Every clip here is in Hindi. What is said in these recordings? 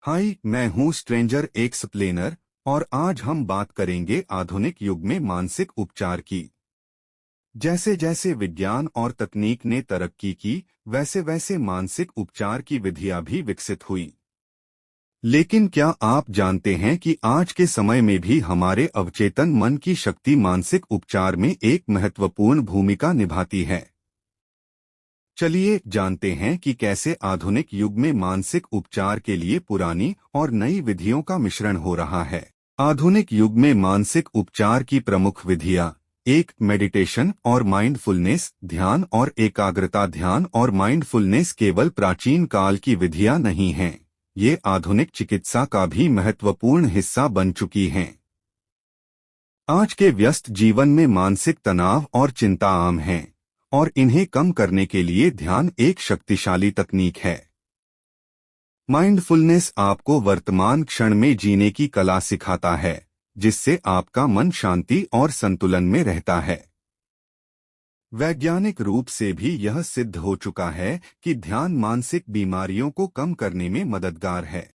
हाय, मैं हूँ स्ट्रेंजर एक्सप्लेनर और आज हम बात करेंगे आधुनिक युग में मानसिक उपचार की। जैसे जैसे विज्ञान और तकनीक ने तरक्की की, वैसे वैसे मानसिक उपचार की विधियां भी विकसित हुई। लेकिन क्या आप जानते हैं कि आज के समय में भी हमारे अवचेतन मन की शक्ति मानसिक उपचार में एक महत्वपूर्ण भूमिका निभाती है। चलिए जानते हैं कि कैसे आधुनिक युग में मानसिक उपचार के लिए पुरानी और नई विधियों का मिश्रण हो रहा है। आधुनिक युग में मानसिक उपचार की प्रमुख विधियां एक मेडिटेशन और माइंडफुलनेस, ध्यान और एकाग्रता। ध्यान और माइंडफुलनेस केवल प्राचीन काल की विधियां नहीं हैं, ये आधुनिक चिकित्सा का भी महत्वपूर्ण हिस्सा बन चुकी हैं। आज के व्यस्त जीवन में मानसिक तनाव और चिंता आम है और इन्हें कम करने के लिए ध्यान एक शक्तिशाली तकनीक है। माइंडफुलनेस आपको वर्तमान क्षण में जीने की कला सिखाता है, जिससे आपका मन शांति और संतुलन में रहता है। वैज्ञानिक रूप से भी यह सिद्ध हो चुका है कि ध्यान मानसिक बीमारियों को कम करने में मददगार है।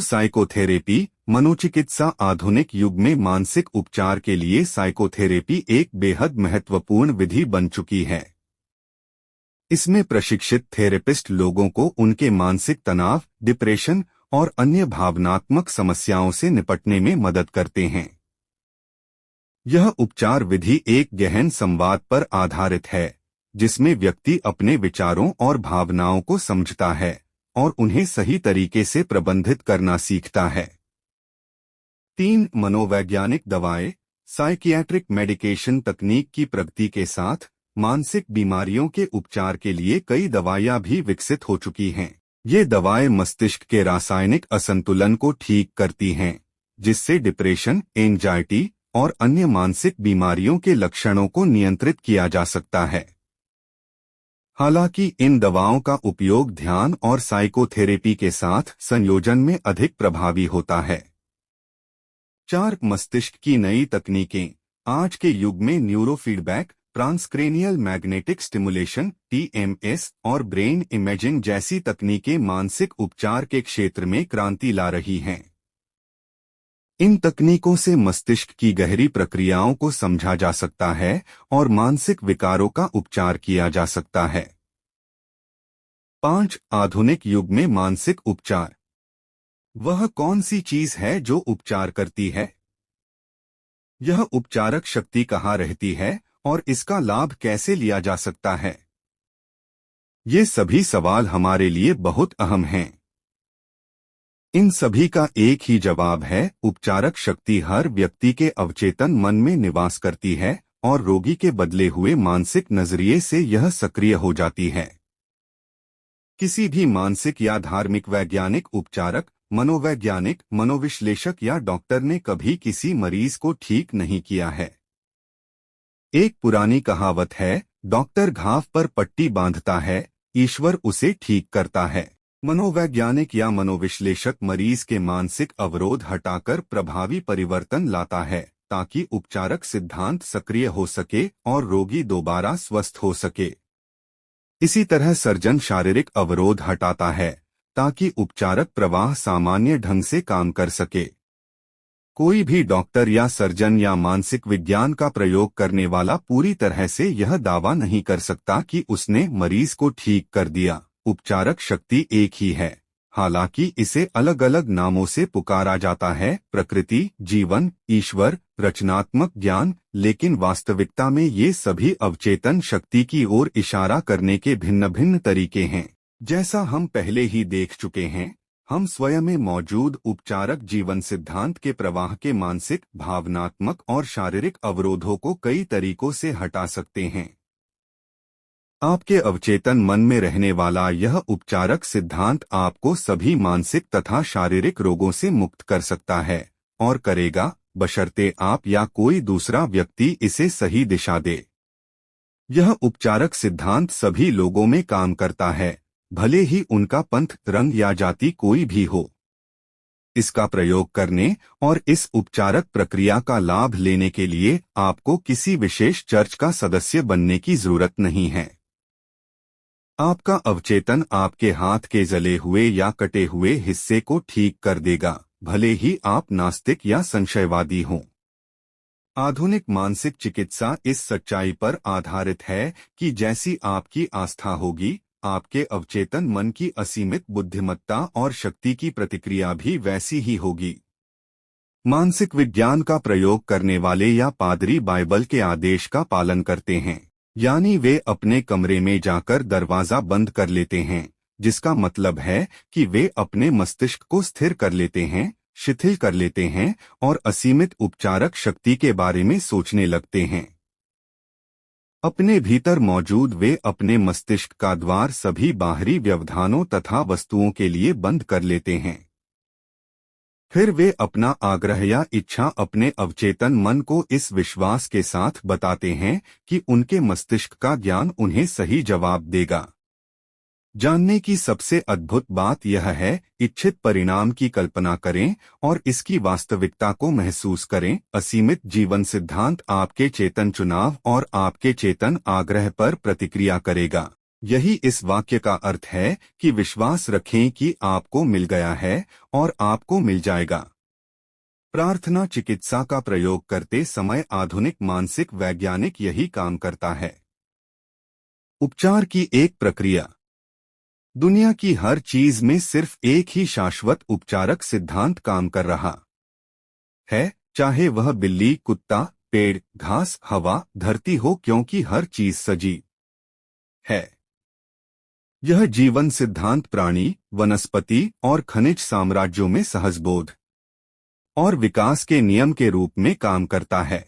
साइकोथेरेपी, मनोचिकित्सा। आधुनिक युग में मानसिक उपचार के लिए साइकोथेरेपी एक बेहद महत्वपूर्ण विधि बन चुकी है। इसमें प्रशिक्षित थेरेपिस्ट लोगों को उनके मानसिक तनाव, डिप्रेशन और अन्य भावनात्मक समस्याओं से निपटने में मदद करते हैं। यह उपचार विधि एक गहन संवाद पर आधारित है, जिसमें व्यक्ति अपने विचारों और भावनाओं को समझता है और उन्हें सही तरीके से प्रबंधित करना सीखता है। मनोवैज्ञानिक दवाएं। साइकियाट्रिक मेडिकेशन तकनीक की प्रगति के साथ मानसिक बीमारियों के उपचार के लिए कई दवाइयां भी विकसित हो चुकी हैं। ये दवाएं मस्तिष्क के रासायनिक असंतुलन को ठीक करती हैं, जिससे डिप्रेशन, एंजाइटी और अन्य मानसिक बीमारियों के लक्षणों को नियंत्रित किया जा सकता है। हालांकि इन दवाओं का उपयोग ध्यान और साइकोथेरेपी के साथ संयोजन में अधिक प्रभावी होता है। मस्तिष्क की नई तकनीकें। आज के युग में neurofeedback, transcranial magnetic stimulation (TMS) और ब्रेन इमेजिंग जैसी तकनीकें मानसिक उपचार के क्षेत्र में क्रांति ला रही हैं। इन तकनीकों से मस्तिष्क की गहरी प्रक्रियाओं को समझा जा सकता है और मानसिक विकारों का उपचार किया जा सकता है। आधुनिक युग में मानसिक उपचार। वह कौन सी चीज है जो उपचार करती है? यह उपचारक शक्ति कहाँ रहती है और इसका लाभ कैसे लिया जा सकता है? ये सभी सवाल हमारे लिए बहुत अहम हैं। इन सभी का एक ही जवाब है, उपचारक शक्ति हर व्यक्ति के अवचेतन मन में निवास करती है और रोगी के बदले हुए मानसिक नजरिए से यह सक्रिय हो जाती है। किसी भी मानसिक या धार्मिक वैज्ञानिक उपचारक, मनोवैज्ञानिक, मनोविश्लेषक या डॉक्टर ने कभी किसी मरीज को ठीक नहीं किया है। एक पुरानी कहावत है, डॉक्टर घाव पर पट्टी बांधता है, ईश्वर उसे ठीक करता है। मनोवैज्ञानिक या मनोविश्लेषक मरीज के मानसिक अवरोध हटाकर प्रभावी परिवर्तन लाता है, ताकि उपचारक सिद्धांत सक्रिय हो सके और रोगी दोबारा स्वस्थ हो सके। इसी तरह सर्जन शारीरिक अवरोध हटाता है, ताकि उपचारक प्रवाह सामान्य ढंग से काम कर सके। कोई भी डॉक्टर या सर्जन या मानसिक विज्ञान का प्रयोग करने वाला पूरी तरह से यह दावा नहीं कर सकता कि उसने मरीज को ठीक कर दिया। उपचारक शक्ति एक ही है, हालांकि इसे अलग अलग नामों से पुकारा जाता है, प्रकृति, जीवन, ईश्वर, रचनात्मक ज्ञान, लेकिन वास्तविकता में ये सभी अवचेतन शक्ति की ओर इशारा करने के भिन्न भिन्न तरीके हैं। जैसा हम पहले ही देख चुके हैं, हम स्वयं में मौजूद उपचारक जीवन सिद्धांत के प्रवाह के मानसिक, भावनात्मक और शारीरिक अवरोधों को कई तरीकों से हटा सकते हैं। आपके अवचेतन मन में रहने वाला यह उपचारक सिद्धांत आपको सभी मानसिक तथा शारीरिक रोगों से मुक्त कर सकता है और करेगा, बशर्ते आप या कोई दूसरा व्यक्ति इसे सही दिशा दे। यह उपचारक सिद्धांत सभी लोगों में काम करता है, भले ही उनका पंथ, रंग या जाति कोई भी हो। इसका प्रयोग करने और इस उपचारक प्रक्रिया का लाभ लेने के लिए आपको किसी विशेष चर्च का सदस्य बनने की जरूरत नहीं है। आपका अवचेतन आपके हाथ के जले हुए या कटे हुए हिस्से को ठीक कर देगा, भले ही आप नास्तिक या संशयवादी हों। आधुनिक मानसिक चिकित्सा इस सच्चाई पर आधारित है कि जैसी आपकी आस्था होगी, आपके अवचेतन मन की असीमित बुद्धिमत्ता और शक्ति की प्रतिक्रिया भी वैसी ही होगी। मानसिक विज्ञान का प्रयोग करने वाले या पादरी बाइबल के आदेश का पालन करते हैं, यानी वे अपने कमरे में जाकर दरवाजा बंद कर लेते हैं, जिसका मतलब है कि वे अपने मस्तिष्क को स्थिर कर लेते हैं, शिथिल कर लेते हैं और असीमित उपचारक शक्ति के बारे में सोचने लगते हैं। अपने भीतर मौजूद वे अपने मस्तिष्क का द्वार सभी बाहरी व्यवधानों तथा वस्तुओं के लिए बंद कर लेते हैं। फिर वे अपना आग्रह या इच्छा अपने अवचेतन मन को इस विश्वास के साथ बताते हैं कि उनके मस्तिष्क का ज्ञान उन्हें सही जवाब देगा। जानने की सबसे अद्भुत बात यह है, इच्छित परिणाम की कल्पना करें और इसकी वास्तविकता को महसूस करें। असीमित जीवन सिद्धांत आपके चेतन चुनाव और आपके चेतन आग्रह पर प्रतिक्रिया करेगा। यही इस वाक्य का अर्थ है कि विश्वास रखें कि आपको मिल गया है और आपको मिल जाएगा। प्रार्थना चिकित्सा का प्रयोग करते समय आधुनिक मानसिक वैज्ञानिक यही काम करता है। उपचार की एक प्रक्रिया। दुनिया की हर चीज में सिर्फ एक ही शाश्वत उपचारक सिद्धांत काम कर रहा है, चाहे वह बिल्ली, कुत्ता, पेड़, घास, हवा, धरती हो, क्योंकि हर चीज सजीव है। यह जीवन सिद्धांत प्राणी, वनस्पति और खनिज साम्राज्यों में सहजबोध और विकास के नियम के रूप में काम करता है।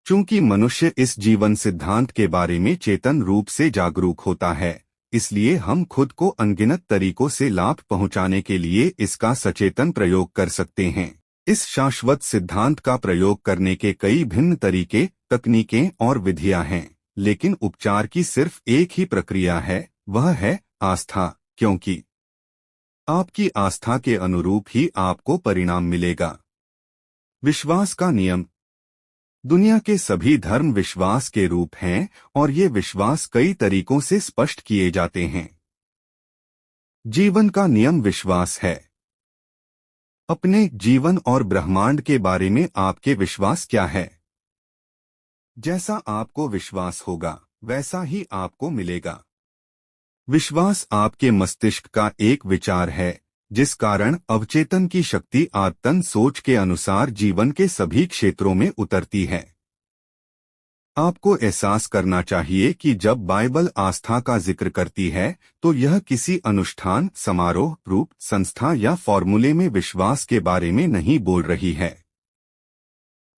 चूंकि मनुष्य इस जीवन सिद्धांत के बारे में चेतन रूप से जागरूक होता है, इसलिए हम खुद को अनगिनत तरीकों से लाभ पहुंचाने के लिए इसका सचेतन प्रयोग कर सकते हैं। इस शाश्वत सिद्धांत का प्रयोग करने के कई भिन्न तरीके, तकनीकें और विधियां हैं, लेकिन उपचार की सिर्फ एक ही प्रक्रिया है, वह है आस्था, क्योंकि आपकी आस्था के अनुरूप ही आपको परिणाम मिलेगा। विश्वास का नियम। दुनिया के सभी धर्म विश्वास के रूप हैं और ये विश्वास कई तरीकों से स्पष्ट किए जाते हैं। जीवन का नियम विश्वास है। अपने जीवन और ब्रह्मांड के बारे में आपके विश्वास क्या है? जैसा आपको विश्वास होगा, वैसा ही आपको मिलेगा। विश्वास आपके मस्तिष्क का एक विचार है, जिस कारण अवचेतन की शक्ति आदतन सोच के अनुसार जीवन के सभी क्षेत्रों में उतरती है। आपको एहसास करना चाहिए कि जब बाइबल आस्था का जिक्र करती है, तो यह किसी अनुष्ठान, समारोह, रूप, संस्था या फॉर्मूले में विश्वास के बारे में नहीं बोल रही है।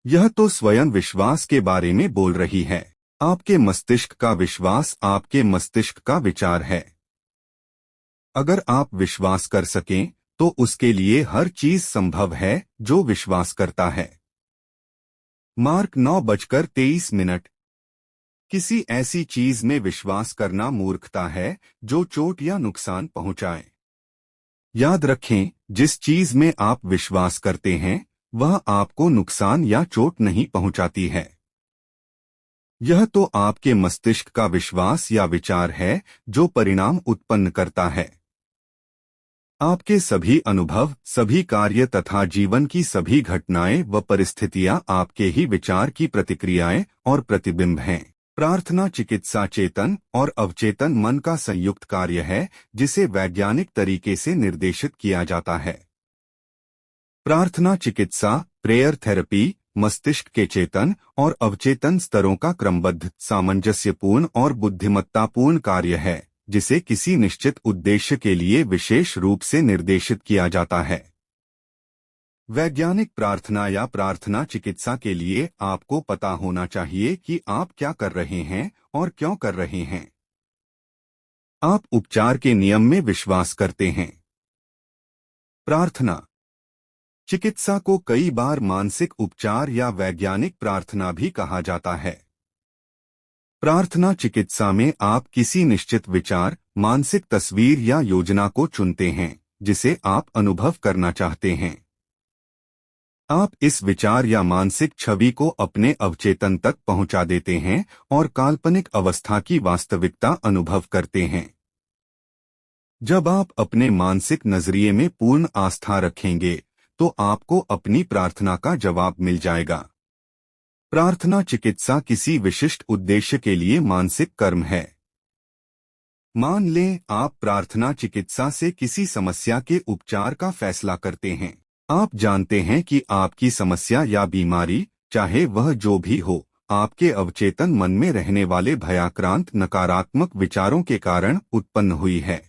यह तो स्वयं विश्वास के बारे में बोल रही है। आपके मस्तिष्क का विश्वास आपके मस्तिष्क का विचार है। अगर आप विश्वास कर सकें, तो उसके लिए हर चीज संभव है जो विश्वास करता है। मार्क 9:23। किसी ऐसी चीज में विश्वास करना मूर्खता है जो चोट या नुकसान पहुंचाए। याद रखें, जिस चीज में आप विश्वास करते हैं, वह आपको नुकसान या चोट नहीं पहुंचाती है। यह तो आपके मस्तिष्क का विश्वास या विचार है जो परिणाम उत्पन्न करता है। आपके सभी अनुभव, सभी कार्य तथा जीवन की सभी घटनाएं व परिस्थितियां आपके ही विचार की प्रतिक्रियाएं और प्रतिबिंब हैं। प्रार्थना चिकित्सा चेतन और अवचेतन मन का संयुक्त कार्य है, जिसे वैज्ञानिक तरीके से निर्देशित किया जाता है। प्रार्थना चिकित्सा, प्रेयर थेरेपी, मस्तिष्क के चेतन और अवचेतन स्तरों का क्रमबद्ध, सामंजस्यपूर्ण और बुद्धिमत्तापूर्ण कार्य है, जिसे किसी निश्चित उद्देश्य के लिए विशेष रूप से निर्देशित किया जाता है। वैज्ञानिक प्रार्थना या प्रार्थना चिकित्सा के लिए आपको पता होना चाहिए कि आप क्या कर रहे हैं और क्यों कर रहे हैं। आप उपचार के नियम में विश्वास करते हैं। प्रार्थना चिकित्सा को कई बार मानसिक उपचार या वैज्ञानिक प्रार्थना भी कहा जाता है। प्रार्थना चिकित्सा में आप किसी निश्चित विचार, मानसिक तस्वीर या योजना को चुनते हैं, जिसे आप अनुभव करना चाहते हैं। आप इस विचार या मानसिक छवि को अपने अवचेतन तक पहुंचा देते हैं और काल्पनिक अवस्था की वास्तविकता अनुभव करते हैं। जब आप अपने मानसिक नजरिए में पूर्ण आस्था रखेंगे तो आपको अपनी प्रार्थना का जवाब मिल जाएगा। प्रार्थना चिकित्सा किसी विशिष्ट उद्देश्य के लिए मानसिक कर्म है। मान लें आप प्रार्थना चिकित्सा से किसी समस्या के उपचार का फैसला करते हैं। आप जानते हैं कि आपकी समस्या या बीमारी, चाहे वह जो भी हो, आपके अवचेतन मन में रहने वाले भयाक्रांत नकारात्मक विचारों के कारण उत्पन्न हुई है।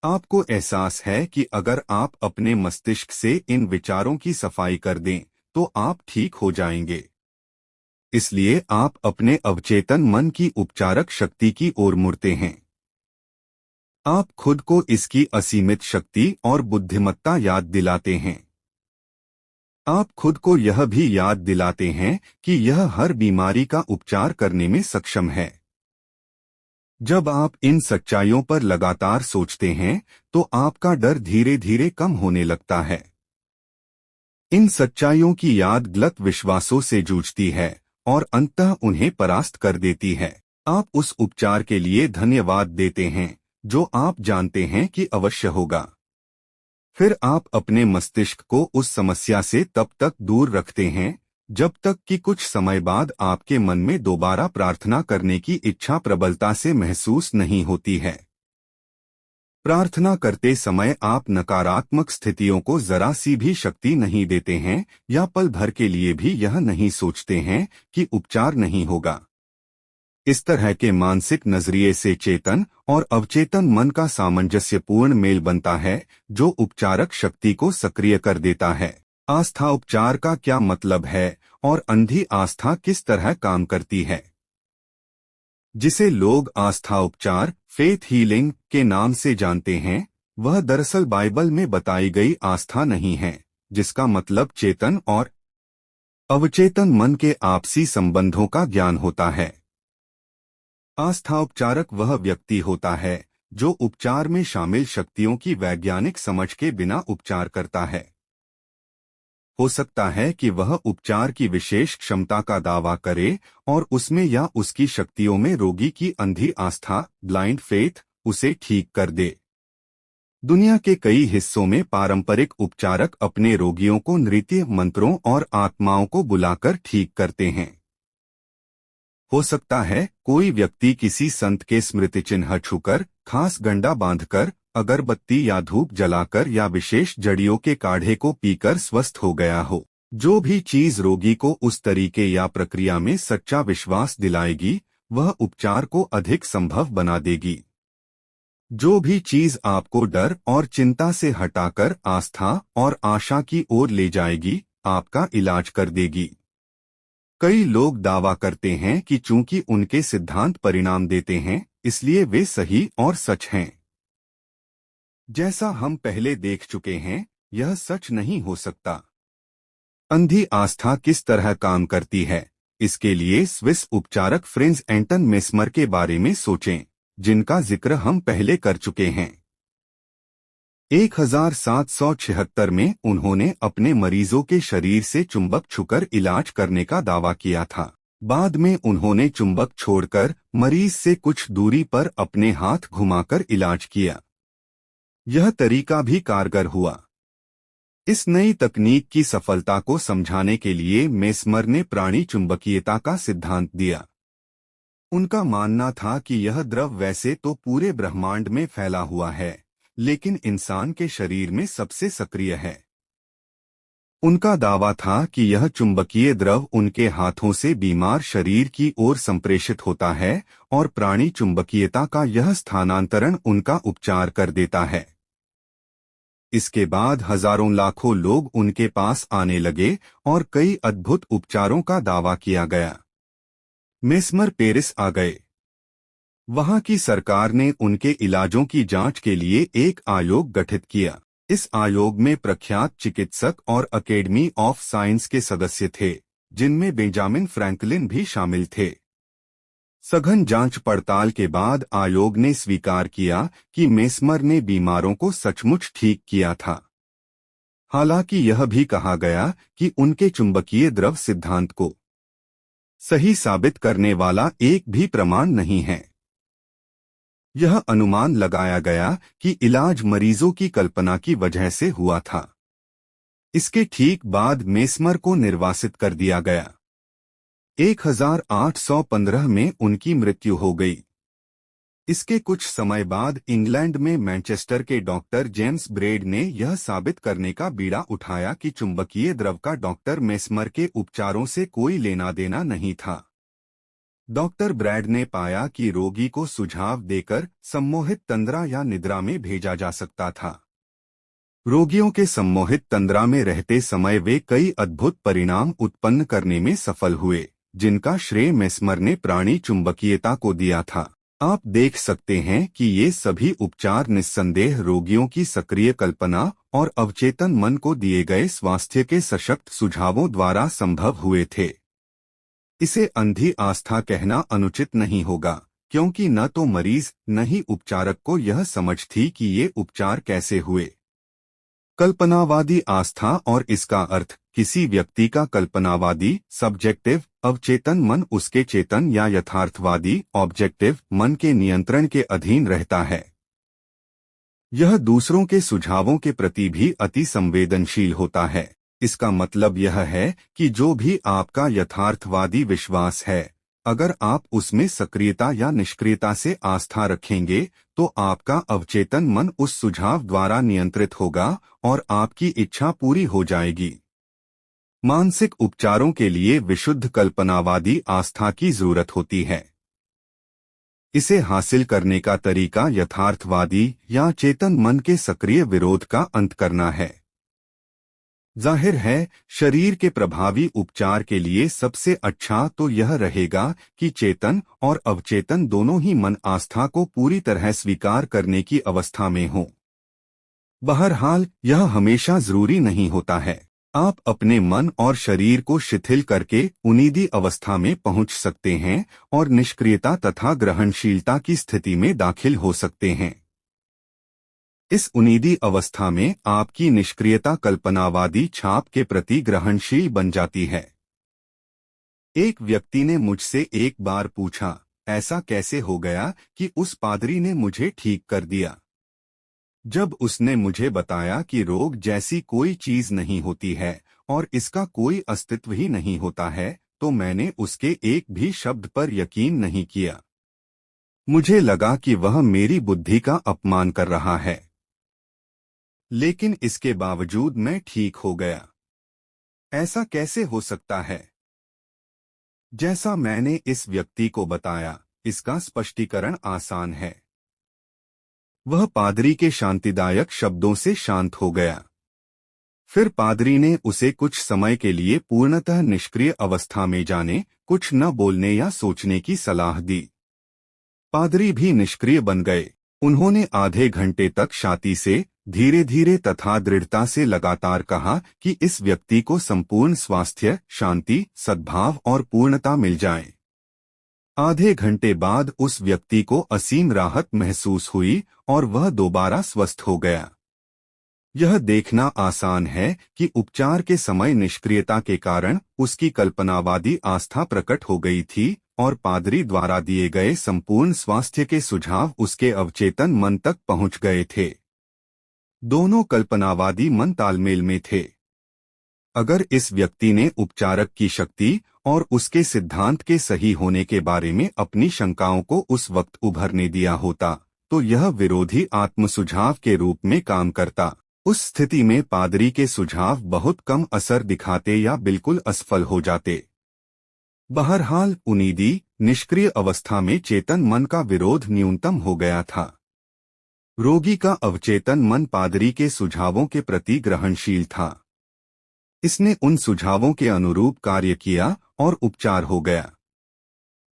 आपको एहसास है कि अगर आप अपने मस्तिष्क से इन विचारों की सफाई कर दें तो आप ठीक हो जाएंगे। इसलिए आप अपने अवचेतन मन की उपचारक शक्ति की ओर मुड़ते हैं। आप खुद को इसकी असीमित शक्ति और बुद्धिमत्ता याद दिलाते हैं। आप खुद को यह भी याद दिलाते हैं कि यह हर बीमारी का उपचार करने में सक्षम है। जब आप इन सच्चाइयों पर लगातार सोचते हैं तो आपका डर धीरे धीरे कम होने लगता है। इन सच्चाइयों की याद गलत विश्वासों से जूझती है और अंततः उन्हें परास्त कर देती है। आप उस उपचार के लिए धन्यवाद देते हैं जो आप जानते हैं कि अवश्य होगा। फिर आप अपने मस्तिष्क को उस समस्या से तब तक दूर रखते हैं जब तक कि कुछ समय बाद आपके मन में दोबारा प्रार्थना करने की इच्छा प्रबलता से महसूस नहीं होती है। प्रार्थना करते समय आप नकारात्मक स्थितियों को जरा सी भी शक्ति नहीं देते हैं या पल भर के लिए भी यह नहीं सोचते हैं कि उपचार नहीं होगा। इस तरह के मानसिक नजरिए से चेतन और अवचेतन मन का सामंजस्यपूर्ण मेल बनता है जो उपचारक शक्ति को सक्रिय कर देता है। आस्था उपचार का क्या मतलब है और अंधी आस्था किस तरह काम करती है? जिसे लोग आस्था उपचार, फेथ हीलिंग के नाम से जानते हैं, वह दरअसल बाइबल में बताई गई आस्था नहीं है, जिसका मतलब चेतन और अवचेतन मन के आपसी संबंधों का ज्ञान होता है। आस्था उपचारक वह व्यक्ति होता है जो उपचार में शामिल शक्तियों की वैज्ञानिक समझ के बिना उपचार करता है। हो सकता है कि वह उपचार की विशेष क्षमता का दावा करे और उसमें या उसकी शक्तियों में रोगी की अंधी आस्था, ब्लाइंड फेथ, उसे ठीक कर दे। दुनिया के कई हिस्सों में पारंपरिक उपचारक अपने रोगियों को नृत्य, मंत्रों और आत्माओं को बुलाकर ठीक करते हैं। हो सकता है कोई व्यक्ति किसी संत के स्मृति चिन्ह छूकर, खास गंडा बांधकर, अगरबत्ती या धूप जलाकर या विशेष जड़ियों के काढ़े को पीकर स्वस्थ हो गया हो। जो भी चीज रोगी को उस तरीके या प्रक्रिया में सच्चा विश्वास दिलाएगी, वह उपचार को अधिक संभव बना देगी। जो भी चीज आपको डर और चिंता से हटाकर आस्था और आशा की ओर ले जाएगी, आपका इलाज कर देगी। कई लोग दावा करते हैं कि चूंकि उनके सिद्धांत परिणाम देते हैं, इसलिए वे सही और सच हैं। जैसा हम पहले देख चुके हैं, यह सच नहीं हो सकता। अंधी आस्था किस तरह काम करती है, इसके लिए स्विस उपचारक फ्रेंज एंटन मेस्मर के बारे में सोचें, जिनका जिक्र हम पहले कर चुके हैं। 1776 में उन्होंने अपने मरीजों के शरीर से चुंबक छूकर इलाज करने का दावा किया था। बाद में उन्होंने चुंबक छोड़कर मरीज से कुछ दूरी पर अपने हाथ घुमाकर इलाज किया। यह तरीका भी कारगर हुआ। इस नई तकनीक की सफलता को समझाने के लिए मेस्मर ने प्राणी चुंबकीयता का सिद्धांत दिया। उनका मानना था कि यह द्रव वैसे तो पूरे ब्रह्मांड में फैला हुआ है, लेकिन इंसान के शरीर में सबसे सक्रिय है। उनका दावा था कि यह चुंबकीय द्रव उनके हाथों से बीमार शरीर की ओर संप्रेषित होता है और प्राणी चुंबकीयता का यह स्थानांतरण उनका उपचार कर देता है। इसके बाद हजारों लाखों लोग उनके पास आने लगे और कई अद्भुत उपचारों का दावा किया गया। मेस्मर पेरिस आ गए। वहां की सरकार ने उनके इलाजों की जांच के लिए एक आयोग गठित किया। इस आयोग में प्रख्यात चिकित्सक और अकेडमी ऑफ साइंस के सदस्य थे, जिनमें बेंजामिन फ्रैंकलिन भी शामिल थे। सघन जांच पड़ताल के बाद आयोग ने स्वीकार किया कि मेस्मर ने बीमारों को सचमुच ठीक किया था। हालांकि यह भी कहा गया कि उनके चुंबकीय द्रव सिद्धांत को सही साबित करने वाला एक भी प्रमाण नहीं है। यह अनुमान लगाया गया कि इलाज मरीजों की कल्पना की वजह से हुआ था। इसके ठीक बाद मेस्मर को निर्वासित कर दिया गया। 1815 में उनकी मृत्यु हो गई। इसके कुछ समय बाद इंग्लैंड में मैनचेस्टर के डॉक्टर जेम्स ब्रेड ने यह साबित करने का बीड़ा उठाया कि चुंबकीय द्रव का डॉक्टर मेस्मर के उपचारों से कोई लेना देना नहीं था। डॉक्टर ब्रैड ने पाया कि रोगी को सुझाव देकर सम्मोहित तंद्रा या निद्रा में भेजा जा सकता था। रोगियों के सम्मोहित तंद्रा में रहते समय वे कई अद्भुत परिणाम उत्पन्न करने में सफल हुए, जिनका श्रेय मेस्मर ने प्राणी चुंबकीयता को दिया था। आप देख सकते हैं कि ये सभी उपचार निस्संदेह रोगियों की सक्रिय कल्पना और अवचेतन मन को दिए गए स्वास्थ्य के सशक्त सुझावों द्वारा संभव हुए थे। इसे अंधी आस्था कहना अनुचित नहीं होगा, क्योंकि न तो मरीज न ही उपचारक को यह समझ थी कि ये उपचार कैसे हुए। कल्पनावादी आस्था और इसका अर्थ किसी व्यक्ति का कल्पनावादी सब्जेक्टिव अवचेतन मन उसके चेतन या यथार्थवादी ऑब्जेक्टिव मन के नियंत्रण के अधीन रहता है। यह दूसरों के सुझावों के प्रति भी अति संवेदनशील होता है। इसका मतलब यह है कि जो भी आपका यथार्थवादी विश्वास है, अगर आप उसमें सक्रियता या निष्क्रियता से आस्था रखेंगे तो आपका अवचेतन मन उस सुझाव द्वारा नियंत्रित होगा और आपकी इच्छा पूरी हो जाएगी। मानसिक उपचारों के लिए विशुद्ध कल्पनावादी आस्था की जरूरत होती है। इसे हासिल करने का तरीका यथार्थवादी या चेतन मन के सक्रिय विरोध का अंत करना है। जाहिर है, शरीर के प्रभावी उपचार के लिए सबसे अच्छा तो यह रहेगा कि चेतन और अवचेतन दोनों ही मन आस्था को पूरी तरह स्वीकार करने की अवस्था में हों। बहरहाल, यह हमेशा जरूरी नहीं होता है। आप अपने मन और शरीर को शिथिल करके उन्नीदी अवस्था में पहुंच सकते हैं और निष्क्रियता तथा ग्रहणशीलता की स्थिति में दाखिल हो सकते हैं। इस उन्नीदी अवस्था में आपकी निष्क्रियता कल्पनावादी छाप के प्रति ग्रहणशील बन जाती है। एक व्यक्ति ने मुझसे एक बार पूछा, ऐसा कैसे हो गया कि उस पादरी ने मुझे ठीक कर दिया? जब उसने मुझे बताया कि रोग जैसी कोई चीज नहीं होती है और इसका कोई अस्तित्व ही नहीं होता है, तो मैंने उसके एक भी शब्द पर यकीन नहीं किया। मुझे लगा कि वह मेरी बुद्धि का अपमान कर रहा है, लेकिन इसके बावजूद मैं ठीक हो गया। ऐसा कैसे हो सकता है? जैसा मैंने इस व्यक्ति को बताया, इसका स्पष्टीकरण आसान है। वह पादरी के शांतिदायक शब्दों से शांत हो गया। फिर पादरी ने उसे कुछ समय के लिए पूर्णतः निष्क्रिय अवस्था में जाने, कुछ न बोलने या सोचने की सलाह दी। पादरी भी निष्क्रिय बन गए। उन्होंने आधे घंटे तक शांति से, धीरे धीरे तथा दृढ़ता से लगातार कहा कि इस व्यक्ति को संपूर्ण स्वास्थ्य, शांति, सद्भाव और पूर्णता मिल जाए। आधे घंटे बाद उस व्यक्ति को असीम राहत महसूस हुई और वह दोबारा स्वस्थ हो गया। यह देखना आसान है कि उपचार के समय निष्क्रियता के कारण उसकी कल्पनावादी आस्था प्रकट हो गई थी और पादरी द्वारा दिए गए संपूर्ण स्वास्थ्य के सुझाव उसके अवचेतन मन तक पहुंच गए थे। दोनों कल्पनावादी मन तालमेल में थे। अगर इस व्यक्ति ने उपचारक की शक्ति और उसके सिद्धांत के सही होने के बारे में अपनी शंकाओं को उस वक्त उभरने दिया होता, तो यह विरोधी आत्मसुझाव के रूप में काम करता। उस स्थिति में पादरी के सुझाव बहुत कम असर दिखाते या बिल्कुल असफल हो जाते। बहरहाल, उन्नीदी, निष्क्रिय अवस्था में चेतन मन का विरोध न्यूनतम हो गया था। रोगी का अवचेतन मन पादरी के सुझावों के प्रति ग्रहणशील था। इसने उन सुझावों के अनुरूप कार्य किया और उपचार हो गया।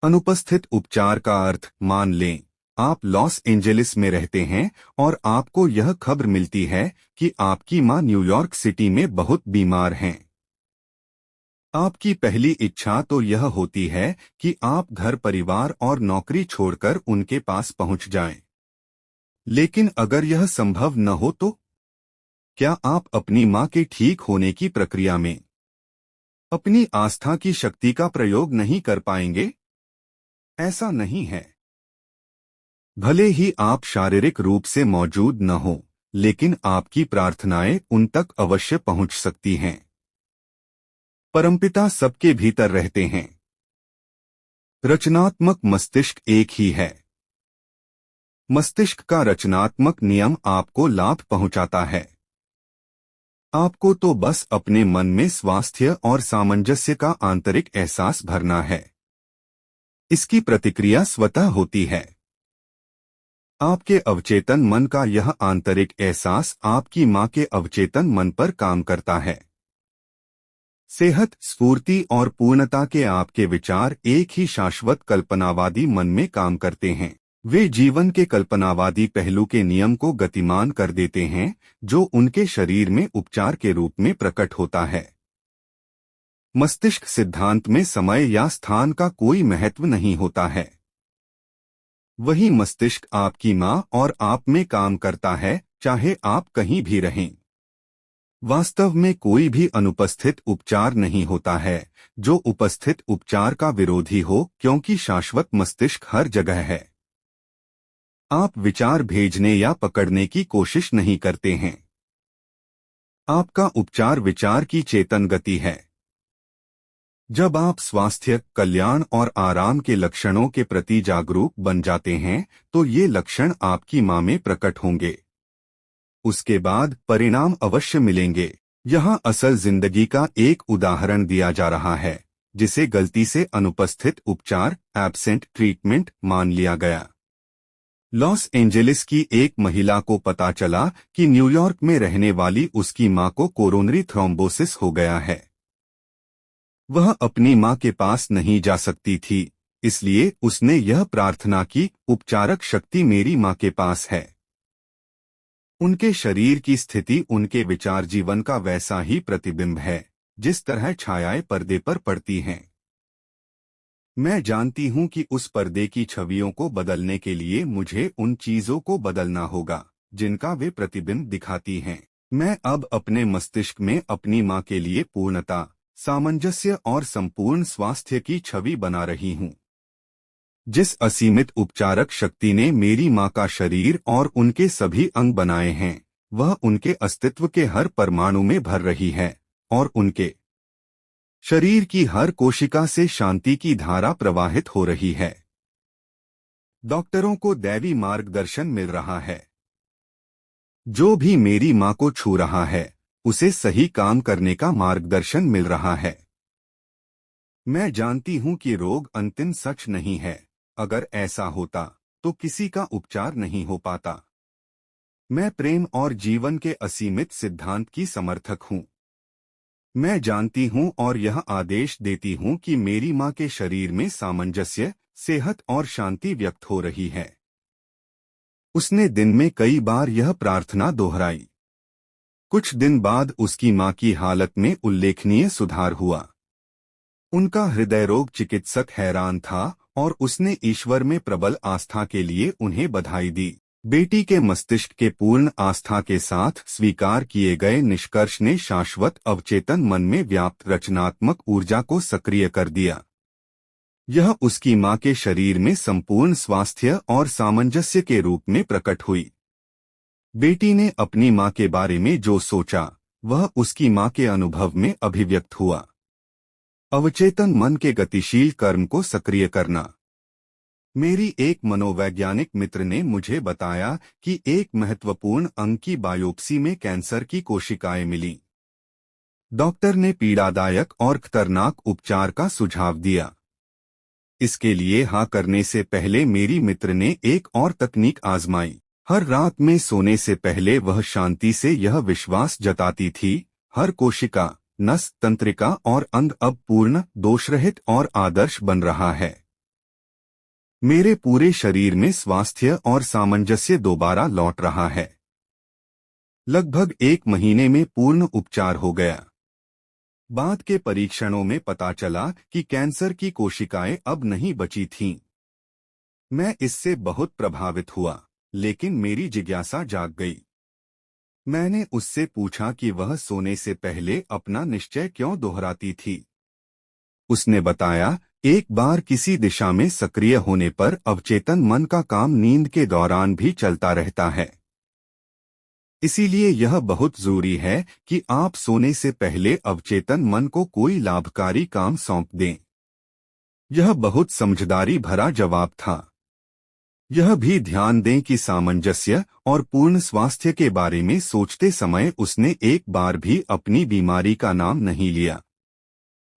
अनुपस्थित उपचार का अर्थ, मान लें आप लॉस एंजेलिस में रहते हैं और आपको यह खबर मिलती है कि आपकी मां न्यूयॉर्क सिटी में बहुत बीमार हैं। आपकी पहली इच्छा तो यह होती है कि आप घर, परिवार और नौकरी छोड़कर उनके पास पहुंच जाएं। लेकिन अगर यह संभव न हो तो क्या आप अपनी माँ के ठीक होने की प्रक्रिया में अपनी आस्था की शक्ति का प्रयोग नहीं कर पाएंगे? ऐसा नहीं है। भले ही आप शारीरिक रूप से मौजूद न हो, लेकिन आपकी प्रार्थनाएं उन तक अवश्य पहुंच सकती हैं। परमपिता सबके भीतर रहते हैं। रचनात्मक मस्तिष्क एक ही है। मस्तिष्क का रचनात्मक नियम आपको लाभ पहुंचाता है। आपको तो बस अपने मन में स्वास्थ्य और सामंजस्य का आंतरिक एहसास भरना है। इसकी प्रतिक्रिया स्वतः होती है। आपके अवचेतन मन का यह आंतरिक एहसास आपकी माँ के अवचेतन मन पर काम करता है। सेहत, स्फूर्ति और पूर्णता के आपके विचार एक ही शाश्वत कल्पनावादी मन में काम करते हैं। वे जीवन के कल्पनावादी पहलू के नियम को गतिमान कर देते हैं, जो उनके शरीर में उपचार के रूप में प्रकट होता है। मस्तिष्क सिद्धांत में समय या स्थान का कोई महत्व नहीं होता है। वही मस्तिष्क आपकी माँ और आप में काम करता है, चाहे आप कहीं भी रहें। वास्तव में कोई भी अनुपस्थित उपचार नहीं होता है जो उपस्थित उपचार का विरोधी हो, क्योंकि शाश्वत मस्तिष्क हर जगह है। आप विचार भेजने या पकड़ने की कोशिश नहीं करते हैं। आपका उपचार विचार की चेतन गति है। जब आप स्वास्थ्य, कल्याण और आराम के लक्षणों के प्रति जागरूक बन जाते हैं, तो ये लक्षण आपकी माँ में प्रकट होंगे। उसके बाद परिणाम अवश्य मिलेंगे। यहाँ असल जिंदगी का एक उदाहरण दिया जा रहा है, जिसे गलती से अनुपस्थित उपचार, एब्सेंट ट्रीटमेंट मान लिया गया। लॉस एंजेलिस की एक महिला को पता चला कि न्यूयॉर्क में रहने वाली उसकी मां को कोरोनरी थ्रोम्बोसिस हो गया है। वह अपनी मां के पास नहीं जा सकती थी, इसलिए उसने यह प्रार्थना की, उपचारक शक्ति मेरी मां के पास है। उनके शरीर की स्थिति उनके विचार जीवन का वैसा ही प्रतिबिंब है, जिस तरह छायाएं पर्दे पर पड़ती हैं। मैं जानती हूं कि उस पर्दे की छवियों को बदलने के लिए मुझे उन चीजों को बदलना होगा जिनका वे प्रतिबिंब दिखाती हैं। मैं अब अपने मस्तिष्क में अपनी मां के लिए पूर्णता, सामंजस्य और संपूर्ण स्वास्थ्य की छवि बना रही हूं। जिस असीमित उपचारक शक्ति ने मेरी मां का शरीर और उनके सभी अंग बनाए हैं, वह उनके अस्तित्व के हर परमाणु में भर रही है और उनके शरीर की हर कोशिका से शांति की धारा प्रवाहित हो रही है। डॉक्टरों को दैवी मार्गदर्शन मिल रहा है। जो भी मेरी मां को छू रहा है, उसे सही काम करने का मार्गदर्शन मिल रहा है। मैं जानती हूं कि रोग अंतिम सच नहीं है। अगर ऐसा होता, तो किसी का उपचार नहीं हो पाता। मैं प्रेम और जीवन के असीमित सिद्धांत की समर्थक हूं। मैं जानती हूं और यह आदेश देती हूं कि मेरी मां के शरीर में सामंजस्य, सेहत और शांति व्यक्त हो रही है। उसने दिन में कई बार यह प्रार्थना दोहराई। कुछ दिन बाद उसकी मां की हालत में उल्लेखनीय सुधार हुआ। उनका हृदय रोग चिकित्सक हैरान था और उसने ईश्वर में प्रबल आस्था के लिए उन्हें बधाई दी। बेटी के मस्तिष्क के पूर्ण आस्था के साथ स्वीकार किए गए निष्कर्ष ने शाश्वत अवचेतन मन में व्याप्त रचनात्मक ऊर्जा को सक्रिय कर दिया। यह उसकी मां के शरीर में संपूर्ण स्वास्थ्य और सामंजस्य के रूप में प्रकट हुई। बेटी ने अपनी मां के बारे में जो सोचा, वह उसकी मां के अनुभव में अभिव्यक्त हुआ। अवचेतन मन के गतिशील कर्म को सक्रिय करना। मेरी एक मनोवैज्ञानिक मित्र ने मुझे बताया कि एक महत्वपूर्ण अंग की बायोप्सी में कैंसर की कोशिकाएं मिलीं। डॉक्टर ने पीड़ादायक और खतरनाक उपचार का सुझाव दिया। इसके लिए हाँ करने से पहले मेरी मित्र ने एक और तकनीक आजमाई। हर रात में सोने से पहले वह शांति से यह विश्वास जताती थी, हर कोशिका, नस, तंत्रिका और अंग अब पूर्ण, दोषरहित और आदर्श बन रहा है। मेरे पूरे शरीर में स्वास्थ्य और सामंजस्य दोबारा लौट रहा है। लगभग 1 महीने में पूर्ण उपचार हो गया। बाद के परीक्षणों में पता चला कि कैंसर की कोशिकाएं अब नहीं बची थीं। मैं इससे बहुत प्रभावित हुआ, लेकिन मेरी जिज्ञासा जाग गई। मैंने उससे पूछा कि वह सोने से पहले अपना निश्चय क्यों दोहराती थी। उसने बताया, एक बार किसी दिशा में सक्रिय होने पर अवचेतन मन का काम नींद के दौरान भी चलता रहता है। इसीलिए यह बहुत जरूरी है कि आप सोने से पहले अवचेतन मन को कोई लाभकारी काम सौंप दें। यह बहुत समझदारी भरा जवाब था। यह भी ध्यान दें कि सामंजस्य और पूर्ण स्वास्थ्य के बारे में सोचते समय उसने एक बार भी अपनी बीमारी का नाम नहीं लिया।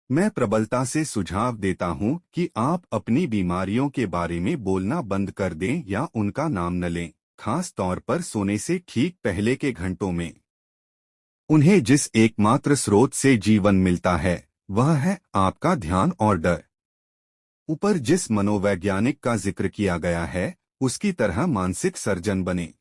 मैं प्रबलता से सुझाव देता हूं कि आप अपनी बीमारियों के बारे में बोलना बंद कर दें या उनका नाम न लें, खास तौर पर सोने से ठीक पहले के घंटों में। उन्हें जिस एकमात्र स्रोत से जीवन मिलता है वह है आपका ध्यान और डर। ऊपर जिस मनोवैज्ञानिक का जिक्र किया गया है उसकी तरह मानसिक सर्जन बने।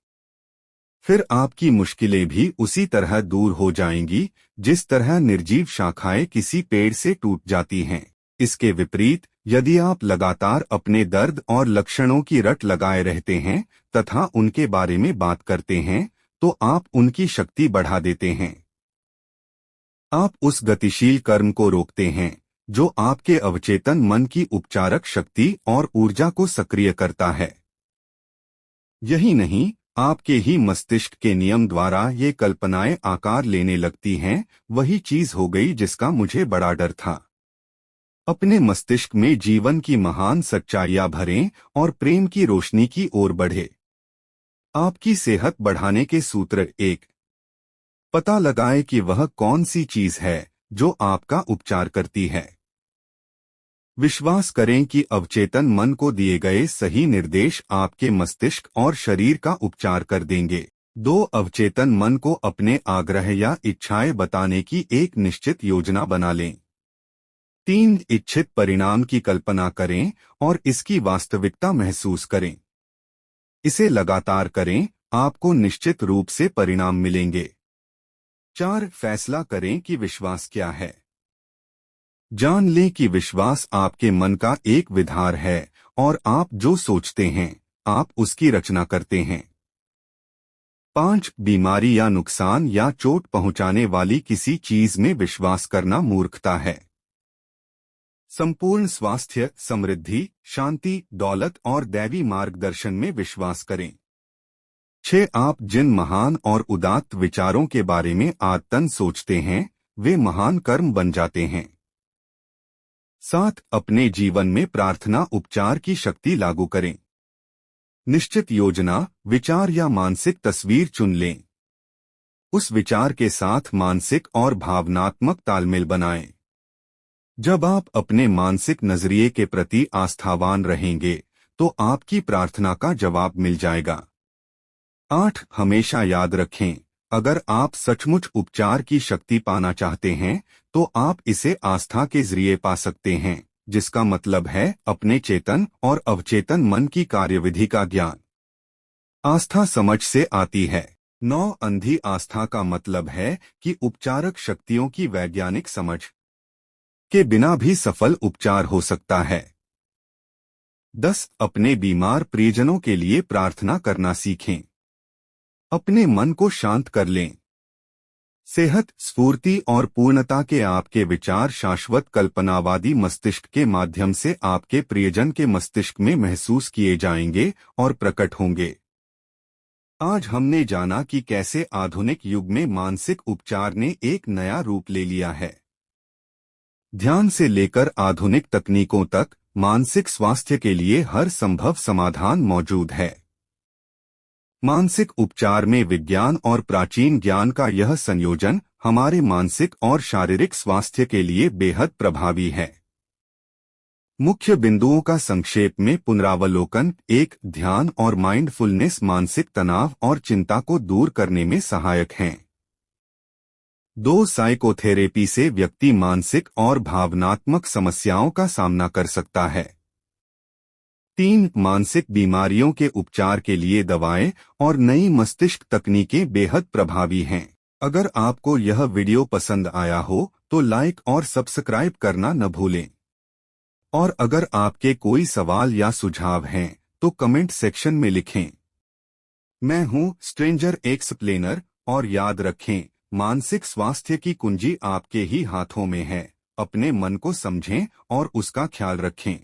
फिर आपकी मुश्किलें भी उसी तरह दूर हो जाएंगी जिस तरह निर्जीव शाखाएं किसी पेड़ से टूट जाती हैं। इसके विपरीत यदि आप लगातार अपने दर्द और लक्षणों की रट लगाए रहते हैं तथा उनके बारे में बात करते हैं तो आप उनकी शक्ति बढ़ा देते हैं। आप उस गतिशील कर्म को रोकते हैं जो आपके अवचेतन मन की उपचारक शक्ति और ऊर्जा को सक्रिय करता है। यही नहीं, आपके ही मस्तिष्क के नियम द्वारा ये कल्पनाएं आकार लेने लगती हैं। वही चीज हो गई जिसका मुझे बड़ा डर था। अपने मस्तिष्क में जीवन की महान सच्चाइयां भरें और प्रेम की रोशनी की ओर बढ़े। आपकी सेहत बढ़ाने के सूत्र 1। पता लगाए कि वह कौन सी चीज है जो आपका उपचार करती है। विश्वास करें कि अवचेतन मन को दिए गए सही निर्देश आपके मस्तिष्क और शरीर का उपचार कर देंगे। 2 अवचेतन मन को अपने आग्रह या इच्छाएं बताने की एक निश्चित योजना बना लें। 3 इच्छित परिणाम की कल्पना करें और इसकी वास्तविकता महसूस करें। इसे लगातार करें, आपको निश्चित रूप से परिणाम मिलेंगे। 4 फैसला करें कि विश्वास क्या है। जान लें कि विश्वास आपके मन का एक विधार है और आप जो सोचते हैं आप उसकी रचना करते हैं। 5 बीमारी या नुकसान या चोट पहुंचाने वाली किसी चीज में विश्वास करना मूर्खता है। संपूर्ण स्वास्थ्य, समृद्धि, शांति, दौलत और दैवी मार्गदर्शन में विश्वास करें। 6 आप जिन महान और उदात्त विचारों के बारे में आदतन सोचते हैं वे महान कर्म बन जाते हैं। 7 अपने जीवन में प्रार्थना उपचार की शक्ति लागू करें। निश्चित योजना, विचार या मानसिक तस्वीर चुन लें। उस विचार के साथ मानसिक और भावनात्मक तालमेल बनाएं। जब आप अपने मानसिक नजरिए के प्रति आस्थावान रहेंगे तो आपकी प्रार्थना का जवाब मिल जाएगा। 8 हमेशा याद रखें, अगर आप सचमुच उपचार की शक्ति पाना चाहते हैं तो आप इसे आस्था के जरिए पा सकते हैं, जिसका मतलब है अपने चेतन और अवचेतन मन की कार्यविधि का ज्ञान। आस्था समझ से आती है। 9 अंधी आस्था का मतलब है कि उपचारक शक्तियों की वैज्ञानिक समझ के बिना भी सफल उपचार हो सकता है। 10 अपने बीमार प्रियजनों के लिए प्रार्थना करना सीखें। अपने मन को शांत कर लें। सेहत, स्फूर्ति और पूर्णता के आपके विचार शाश्वत कल्पनावादी मस्तिष्क के माध्यम से आपके प्रियजन के मस्तिष्क में महसूस किए जाएंगे और प्रकट होंगे। आज हमने जाना कि कैसे आधुनिक युग में मानसिक उपचार ने एक नया रूप ले लिया है। ध्यान से लेकर आधुनिक तकनीकों तक मानसिक स्वास्थ्य के लिए हर संभव समाधान मौजूद है। मानसिक उपचार में विज्ञान और प्राचीन ज्ञान का यह संयोजन हमारे मानसिक और शारीरिक स्वास्थ्य के लिए बेहद प्रभावी है। मुख्य बिंदुओं का संक्षेप में पुनरावलोकन। 1 ध्यान और माइंडफुलनेस मानसिक तनाव और चिंता को दूर करने में सहायक हैं। 2 साइकोथेरेपी से व्यक्ति मानसिक और भावनात्मक समस्याओं का सामना कर सकता है। 3 मानसिक बीमारियों के उपचार के लिए दवाएं और नई मस्तिष्क तकनीकें बेहद प्रभावी हैं। अगर आपको यह वीडियो पसंद आया हो तो लाइक और सब्सक्राइब करना न भूलें। और अगर आपके कोई सवाल या सुझाव हैं तो कमेंट सेक्शन में लिखें। मैं हूं स्ट्रेंजर एक्सप्लेनर और याद रखें, मानसिक स्वास्थ्य की कुंजी आपके ही हाथों में है। अपने मन को समझें और उसका ख्याल रखें।